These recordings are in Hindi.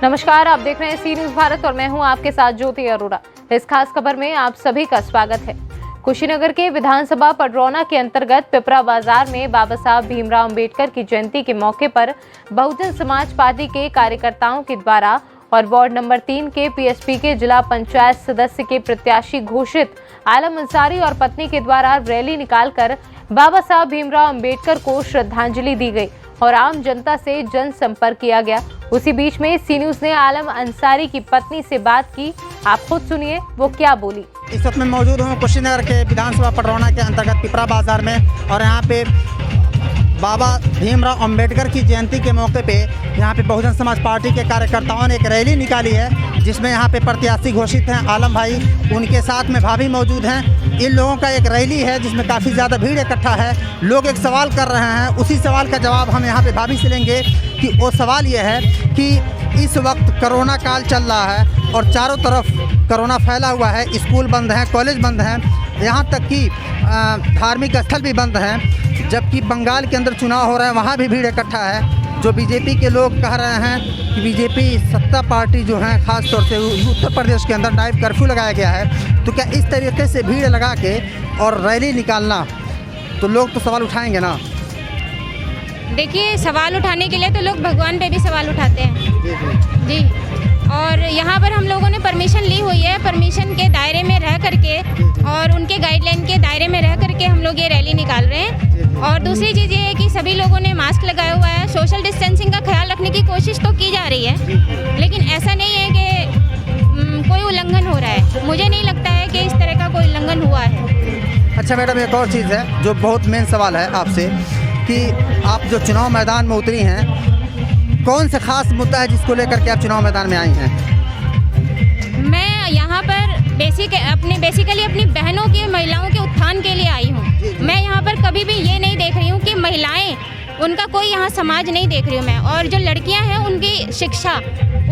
नमस्कार, आप देख रहे हैं सी न्यूज भारत और मैं हूं आपके साथ ज्योति अरोड़ा। इस खास खबर में आप सभी का स्वागत है। कुशीनगर के विधानसभा पडरौना के अंतर्गत पिपरा बाजार में बाबा साहब भीमराव अंबेडकर की जयंती के मौके पर बहुजन समाज पार्टी के कार्यकर्ताओं के द्वारा और वार्ड नंबर 3 के पीएसपी के जिला पंचायत सदस्य के प्रत्याशी घोषित आलम अंसारी और पत्नी के द्वारा रैली निकालकर बाबा साहब भीमराव अंबेडकर को श्रद्धांजलि दी गई और आम जनता से जनसंपर्क किया गया। उसी बीच में सी न्यूज ने आलम अंसारी की पत्नी से बात की। आप खुद सुनिए वो क्या बोली। इस वक्त मैं मौजूद हूँ कुशीनगर के विधानसभा पडरौना के अंतर्गत पिपरा बाजार में और यहाँ पे बाबा भीमराव अंबेडकर की जयंती के मौके पे यहाँ पे बहुजन समाज पार्टी के कार्यकर्ताओं ने एक रैली निकाली है, जिसमें यहाँ पे प्रत्याशी घोषित हैं आलम भाई, उनके साथ में भाभी मौजूद हैं। इन लोगों का एक रैली है जिसमें काफ़ी ज़्यादा भीड़ इकट्ठा है। लोग एक सवाल कर रहे हैं, उसी सवाल का जवाब हम यहाँ पे भाभी से लेंगे कि वो सवाल ये है कि इस वक्त कोरोना काल चल रहा है और चारों तरफ कोरोना फैला हुआ है, स्कूल बंद हैं, कॉलेज बंद हैं, यहाँ तक कि धार्मिक स्थल भी बंद हैं, जबकि बंगाल के अंदर चुनाव हो रहा है, वहाँ भी भीड़ इकट्ठा है। जो बीजेपी के लोग कह रहे हैं कि बीजेपी सत्ता पार्टी जो है, ख़ास तौर से उत्तर प्रदेश के अंदर नाइट कर्फ्यू लगाया गया है, तो क्या इस तरीके से भीड़ लगा के और रैली निकालना, तो लोग तो सवाल उठाएंगे ना। देखिए, सवाल उठाने के लिए तो लोग भगवान पे भी सवाल उठाते हैं जी। और यहाँ पर हम लोगों ने परमिशन ली हुई है, परमिशन के दायरे में रह करके और उनके गाइडलाइन के दायरे में रह करके हम लोग ये रैली निकाल रहे हैं। और दूसरी चीज़ ये है कि सभी लोगों ने मास्क लगाया हुआ है, सोशल डिस्टेंसिंग का ख्याल रखने की कोशिश तो की जा रही है, लेकिन ऐसा नहीं है कि कोई उल्लंघन हो रहा है। मुझे नहीं लगता है कि इस तरह का कोई उल्लंघन हुआ है। अच्छा मैडम, एक और चीज़ है जो बहुत मेन सवाल है आपसे कि आप जो चुनाव मैदान में उतरी हैं, कौन सा खास मुद्दा है जिसको लेकर के आप चुनाव मैदान में आई हैं? मैं यहाँ पर बेसिकली अपनी बहनों के, महिलाओं के उत्थान के लिए आई हूँ। मैं यहाँ पर कभी भी ये नहीं देख रही हूँ कि महिलाएं, उनका कोई यहाँ समाज नहीं देख रही हूँ मैं। और जो लड़कियाँ हैं उनकी शिक्षा,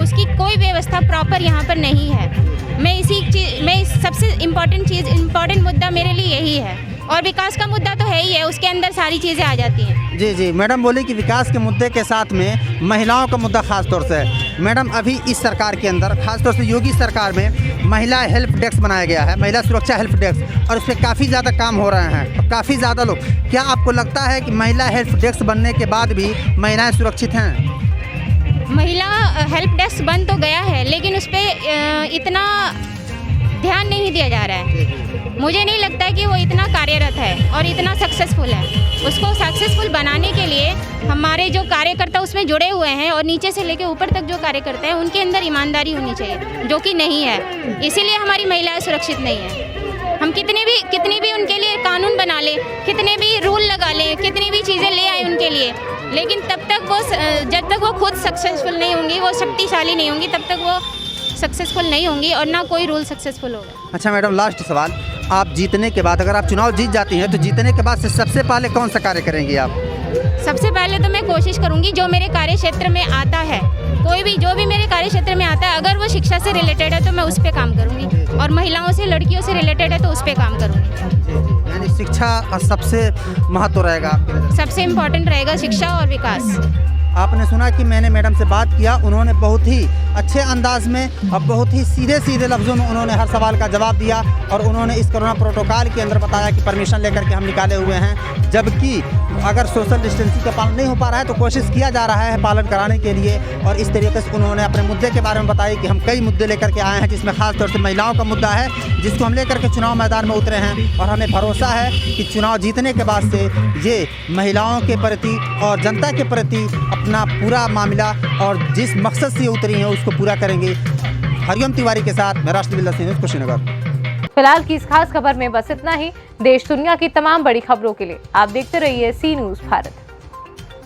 उसकी कोई व्यवस्था प्रॉपर यहाँ पर नहीं है। मैं सबसे इम्पॉर्टेंट मुद्दा मेरे लिए यही है। और विकास का मुद्दा तो है ही है, उसके अंदर सारी चीज़ें आ जाती हैं। जी, मैडम बोली कि विकास के मुद्दे के साथ में महिलाओं का मुद्दा खास तौर से है। मैडम, अभी इस सरकार के अंदर, खास तौर से योगी सरकार में महिला हेल्प डेस्क बनाया गया है, महिला सुरक्षा हेल्प डेस्क, और उस पर काफ़ी ज़्यादा काम हो रहे हैं, काफ़ी ज़्यादा लोग। क्या आपको लगता है कि महिला हेल्प डेस्क बनने के बाद भी महिलाएँ सुरक्षित हैं? महिला हेल्प डेस्क बन तो गया है, लेकिन उस पर इतना ध्यान नहीं दिया जा रहा है। मुझे नहीं लगता है कि वो इतना कार्यरत है और इतना सक्सेसफुल है। उसको सक्सेसफुल बनाने के लिए हमारे जो कार्यकर्ता उसमें जुड़े हुए हैं और नीचे से लेकर ऊपर तक जो कार्यकर्ता हैं, उनके अंदर ईमानदारी होनी चाहिए, जो कि नहीं है। इसीलिए हमारी महिलाएं सुरक्षित नहीं है। हम कितनी भी उनके लिए कानून बना लें, कितने भी रूल लगा लें, कितनी भी चीज़ें ले आए उनके लिए, लेकिन जब तक वो खुद सक्सेसफुल नहीं होंगी, वो शक्तिशाली नहीं होंगी, तब तक वो सक्सेसफुल नहीं होंगी और ना कोई रूल सक्सेसफुल होगा। अच्छा मैडम, लास्ट सवाल, आप जीतने के बाद, अगर आप चुनाव जीत जाती हैं, तो जीतने के बाद से सबसे पहले कौन सा कार्य करेंगी आप? सबसे पहले तो मैं कोशिश करूंगी जो मेरे कार्य क्षेत्र में आता है, जो भी मेरे कार्य क्षेत्र में आता है, अगर वो शिक्षा से रिलेटेड है तो मैं उस पर काम करूंगी, और महिलाओं से, लड़कियों से रिलेटेड है तो उस पर काम करूंगी। यानी शिक्षा सबसे महत्व रहेगा, सबसे इम्पोर्टेंट रहेगा शिक्षा और विकास। आपने सुना कि मैंने मैडम से बात किया, उन्होंने बहुत ही अच्छे अंदाज में और बहुत ही सीधे लफ्ज़ों में उन्होंने हर सवाल का जवाब दिया, और उन्होंने इस कोरोना प्रोटोकॉल के अंदर बताया कि परमिशन लेकर के हम निकाले हुए हैं, जबकि अगर सोशल डिस्टेंसिंग का पालन नहीं हो पा रहा है तो कोशिश किया जा रहा है पालन कराने के लिए। और इस तरीके से उन्होंने अपने मुद्दे के बारे में बताया कि हम कई मुद्दे लेकर के आए हैं, जिसमें खास तौर से महिलाओं का मुद्दा है, जिसको हम लेकर के चुनाव मैदान में उतरे हैं। और हमें भरोसा है कि चुनाव जीतने के बाद से ये महिलाओं के प्रति और जनता के प्रति अपना पूरा मामला और जिस मकसद से उतरी हैं उसको पूरा करेंगे। हरिओम तिवारी के साथ मैं राष्ट्रविला सिंह, कुशीनगर। फिलहाल की इस खास खबर में बस इतना ही। देश दुनिया की तमाम बड़ी खबरों के लिए आप देखते रहिए सी न्यूज भारत।